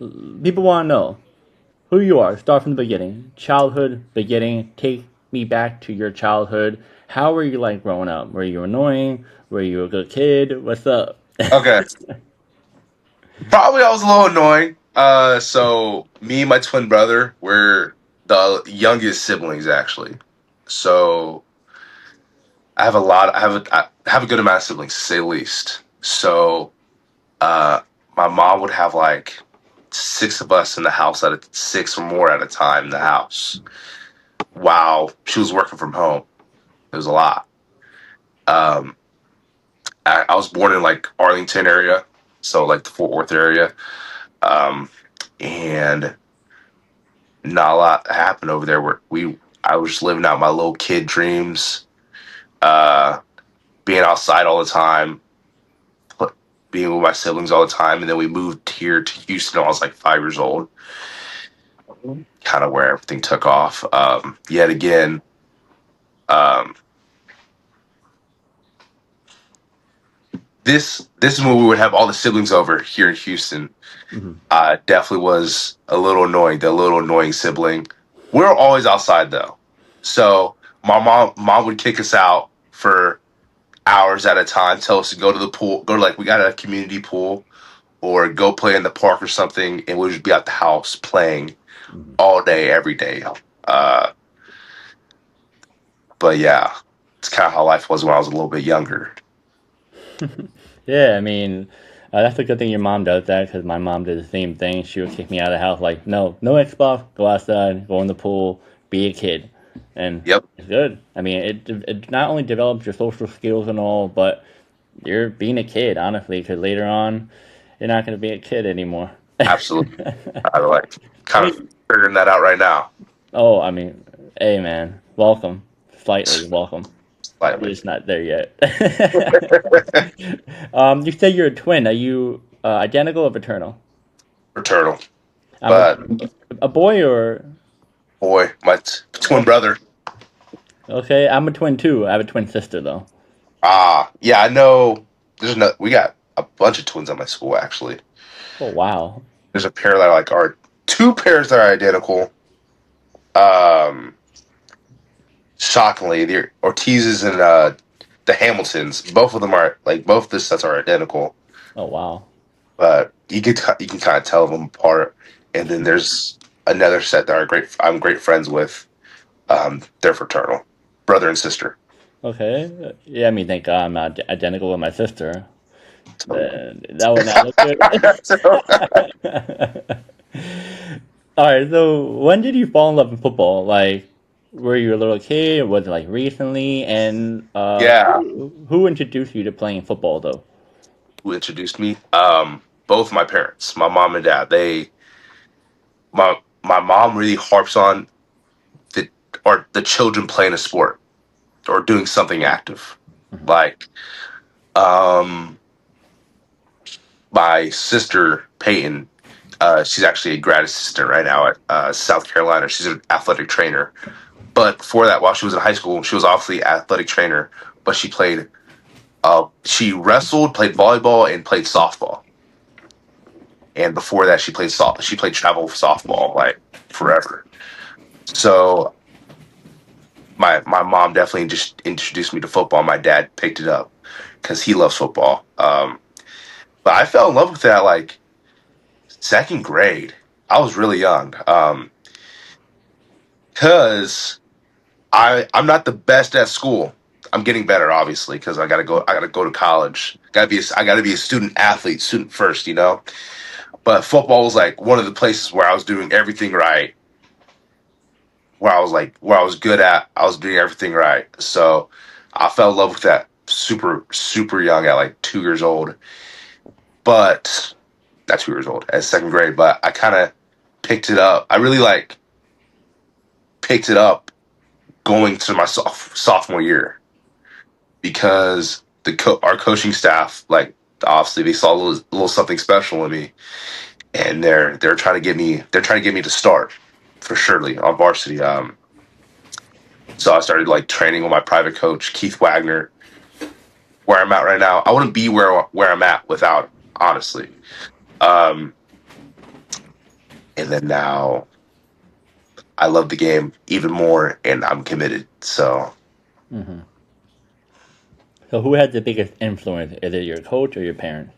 People want to know who you are. Start from the beginning. Childhood, beginning. Take me back to your childhood. How were you like growing up? Were you annoying? Were you a good kid? What's up? Okay. Probably I was a little annoying. So me and my twin brother were the youngest siblings actually. So I have a good amount of siblings, to say the least. So uh, my mom would have like six of us in the house at six or more at a time in the house while she was working from home. It was a lot. Um, I was born in like Arlington area, so like the Fort Worth area. Um, and not a lot happened over there. Where I was just living out my little kid dreams, uh, being outside all the time, pl- being with my siblings all the time, and then we moved here to Houston when I was like 5 years old. Kind of where everything took off. Yet again, um, this is when we would have all the siblings over here in Houston. Mhm. Definitely was a little annoying, the little annoying sibling. We were always outside though, so my mom would kick us out for hours at a time, tell us to go to the pool, go to like we got a community pool, or go play in the park or something, and we'll just be at the house playing Mhm. all day, every day. Uh, but yeah, it's kind of how life was when I was a little bit younger. Yeah, I mean, that's a good thing your mom does that because my mom did the same thing. She would kick me out of the house like, no, no Xbox, go outside, go in the pool, be a kid, and Yep, it's good. I mean, it not only develops your social skills and all, but you're being a kid, honestly, because later on, you're not going to be a kid anymore. absolutely. I like I kind of mean, figuring that out right now, oh, I mean, hey, man, welcome, slightly welcome. You're slightly. just not there yet. You say you're a twin. Are you identical or fraternal? Fraternal, I'm but a boy or boy, my twin brother. okay. I'm a twin too. I have a twin sister though. Yeah, I know. There's no. We got a bunch of twins at my school actually. Oh wow. There's a pair that are two pairs that are identical. Um, Shockingly, the Ortizes and the Hamiltons, both of them are like both the sets are identical, Oh wow. but you can kind of tell them apart. And then there's another set that are great. I'm great friends with. They're fraternal, brother and sister. Okay. Yeah. I mean, thank God I'm not identical with my sister. So, That would not look good. so, All right. So when did you fall in love with football? Like, were you a little kid? Or was it like recently? And yeah, who introduced you to playing football though? who introduced me? Both my parents, my mom and dad. My mom really harps on the the children playing a sport or doing something active. Mhm. Like um, my sister Peyton, she's actually a grad assistant right now at South Carolina. She's an athletic trainer. But before that, while she was in high school, she was obviously an athletic trainer. But she played, she wrestled, played volleyball, and played softball. And before that, she played travel softball like forever. So my mom definitely just introduced me to football. My dad picked it up because he loves football. But I fell in love with that like second grade. I was really young. Because I'm not the best at school. I'm getting better, obviously, because I gotta go to college. I gotta be a student athlete, student first, you know. But football was like one of the places where I was doing everything right, where I was good at. I was doing everything right. So I fell in love with that super young at like 2 years old. But not 2 years old, at second grade. But I kind of picked it up. I really like picked it up going to my sophomore year because our coaching staff, like obviously they saw little something special in me, and they're trying to get me to start for surely on varsity. So I started like training with my private coach Keith Wagner. Where I'm at right now, I wouldn't be where I'm at without honestly. Um, and then now I love the game even more, and I'm committed. So Hmm. So who had the biggest influence? Is it your coach or your parents?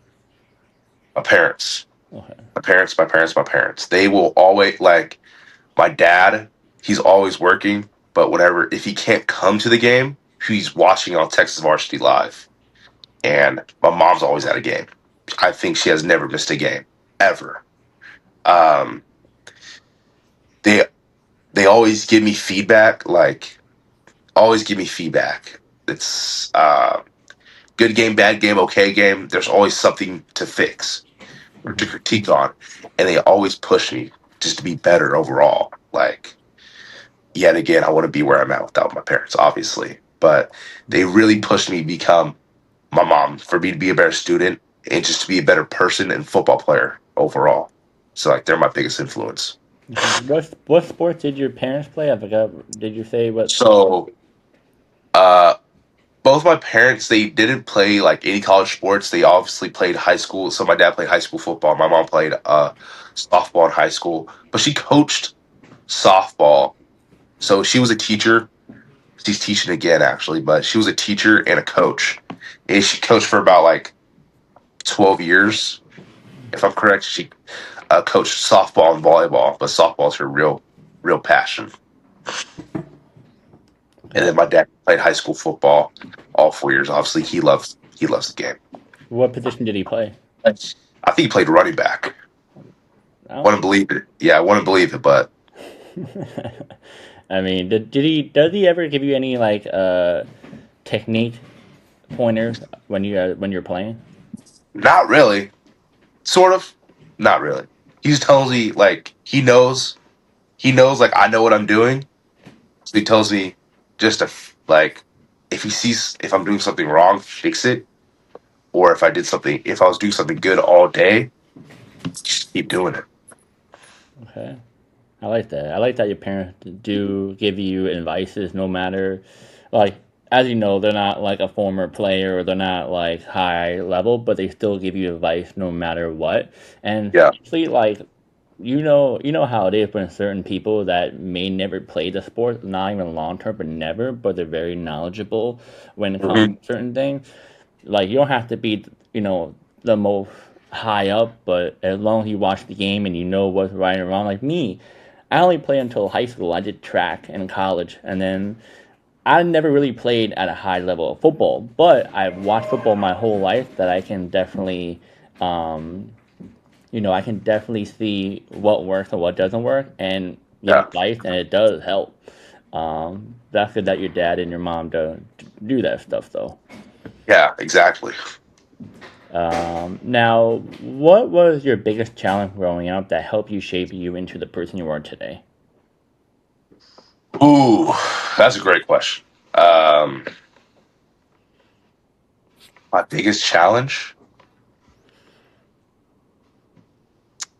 my parents, Okay. my parents, they will always like my dad. He's always working, but whenever if he can't come to the game, he's watching on Texas Varsity Live. And my mom's always at a game. I think she has never missed a game ever. Um, they they always give me feedback, like always give me feedback. It's good game, bad game, okay game. There's always something to fix or to Hmm. critique on, and they always push me just to be better overall. Like yet again, I want to be where I'm at without my parents, obviously, but they really pushed me to become my mom for me to be a better student and just to be a better person and football player overall. So like they're my biggest influence. Okay. What sports did your parents play? I forgot. Did you say what sport? So uh both my parents, they didn't play like any college sports. They obviously played high school. So my dad played high school football. My mom played softball in high school, but she coached softball. So she was a teacher. She's teaching again actually, but she was a teacher and a coach. And she coached for about like 12 years, if I'm correct. She coached softball and volleyball, but softball's her real passion. And Okay. then my dad played high school football all 4 years. Obviously, he loves the game. What position did he play? I think he played running back. I don't Want to think. believe it? Yeah, I want to believe it, but I mean, did he? Does he ever give you any like technique pointers when you're playing? not really. Sort of, not really. He just tells me like he knows like I know what I'm doing. So he tells me just to like if he sees if I'm doing something wrong, fix it. Or if I was doing something good all day, just keep doing it. Okay. I like that. I like that your parents do give you advices no matter, like, as you know, they're not like a former player or they're not like high level, but they still give you advice no matter what. And Yeah. especially like, you know how it is when certain people that may never play the sport, not even long term, but never, but they're very knowledgeable when it comes Hmm. to certain things. Like you don't have to be, the most high up, but as long as you watch the game and you know what's right and wrong, like me, I only played until high school. I did track in college, and then I never really played at a high level of football. But I've watched football my whole life that I can definitely, um, I can definitely see what works and what doesn't work, and give Yeah. advice, and it does help. That's good that your dad and your mom do that stuff, though. Yeah. Exactly. Now, what was your biggest challenge growing up that helped you shape you into the person you are today? Ooh, that's a great question. Um, my biggest challenge,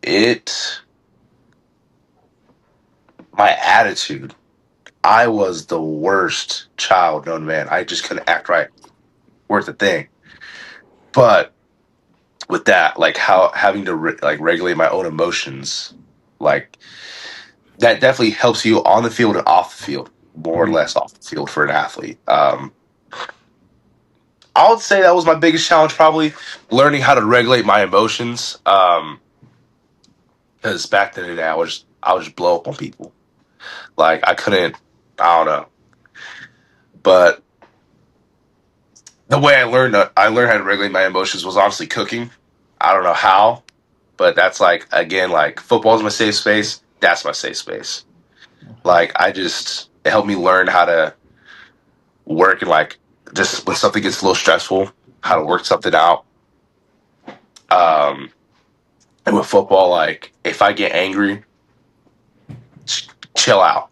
it, my attitude. I was the worst child known to man. I just couldn't act right worth a thing. But with that, like how having to like regulate my own emotions, like that definitely helps you on the field and off the field, more or Mhm. less off the field for an athlete. I would say that was my biggest challenge, probably learning how to regulate my emotions. Because back in the day, I would just blow up on people. Like I couldn't, I don't know. But the way I learned how to regulate my emotions was honestly cooking. I don't know how, but that's like again, like football is my safe space. That's my safe space. Okay. Like it helped me learn how to work and like just when something gets a little stressful, how to work something out. Um, and with football, like if I get angry, chill out.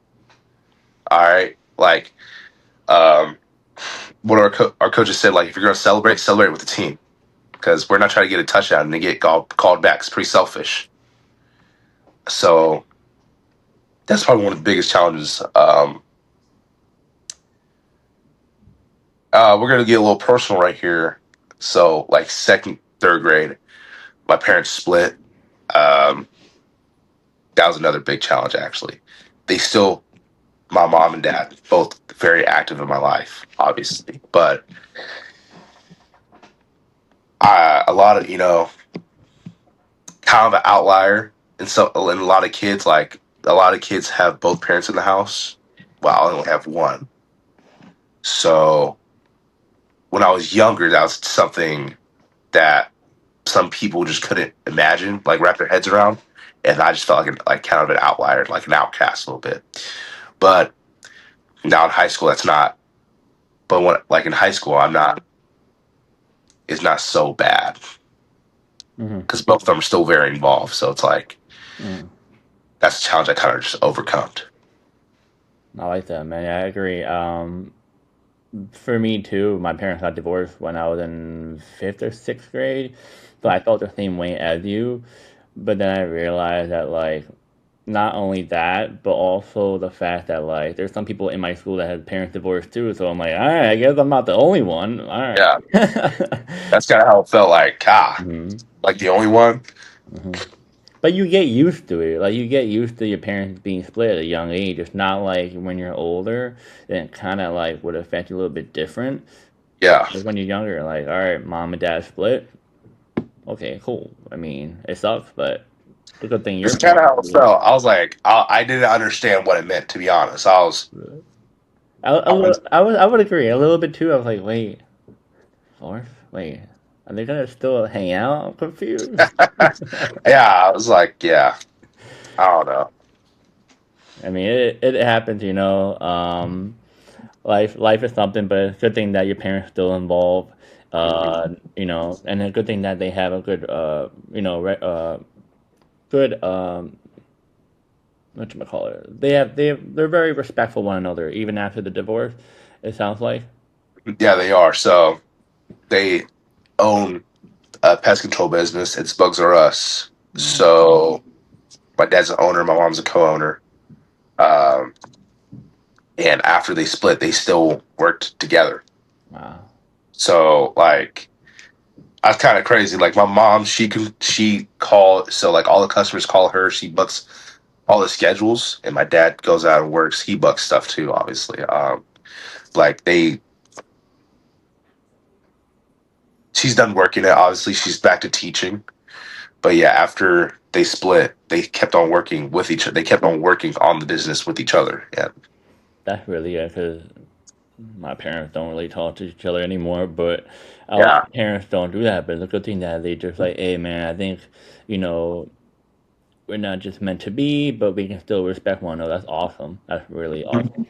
All right, like um, what our coaches said, like if you're gonna celebrate, celebrate with the team because we're not trying to get a touchdown and then get called back. It's pretty selfish. So that's probably one of the biggest challenges. We're gonna get a little personal right here. So like second, third grade, my parents split. Um, that was another big challenge actually. They still, my mom and dad, both very active in my life, obviously, but a lot of kind of an outlier, and a lot of kids have both parents in the house. Well, I only have one. So when I was younger, that was something that some people just couldn't imagine, like wrap their heads around, and I just felt like kind of an outlier, like an outcast a little bit. But now in high school, that's not. But when like in high school, I'm not. It's not so bad Hmm. because both of them are still very involved. So it's like Mm. that's a challenge I kind of just overcome. I like that, man. Yeah, I agree. For me too, my parents got divorced when I was in fifth or sixth grade, so I felt the same way as you. But then I realized that like not only that, but also the fact that like there's some people in my school that had parents divorced too. So I'm like, all right, I guess I'm not the only one. All right. Yeah, that's kind of how it felt. Like Hmm. like the only one. Hmm. But you get used to it. Like you get used to your parents being split at a young age. It's not like when you're older, then it kind of like would affect you a little bit different. Yeah, Like when you're younger, like all right, mom and dad split. Okay, cool. I mean, it sucks, but the good thing your it's kind of parents how it split. felt. I was like, I didn't understand what it meant, to be honest. I was, I would agree a little bit too. I was like, wait, fourth? Wait, are they gonna still hang out? I'm confused. yeah, I was like, yeah, I don't know. I mean, it happens, you know. Life is something, but it's a good thing that your parents still involved. You know, and a good thing that they have a good, good, what you call it? They're very respectful of one another, even after the divorce. It sounds like. Yeah, they are. So they own a pest control business. It's Bugs R Us. Mm, So my dad's an owner, my mom's a co-owner. Um, and after they split, they still worked together. wow. So like that's kind of crazy. Like my mom, she call so like all the customers call her. She books all the schedules, and my dad goes out and works. He bucks stuff too, obviously. Like she's done working it. Obviously, she's back to teaching. But yeah, after they split, they kept on working with each other. They kept on working on the business with each other. Yeah, That's really good because my parents don't really talk to each other anymore. But a lot yeah, of parents don't do that. But it's a good thing that they just like, hey man, I think you know we're not just meant to be, but we can still respect one another. That's awesome. That's really awesome.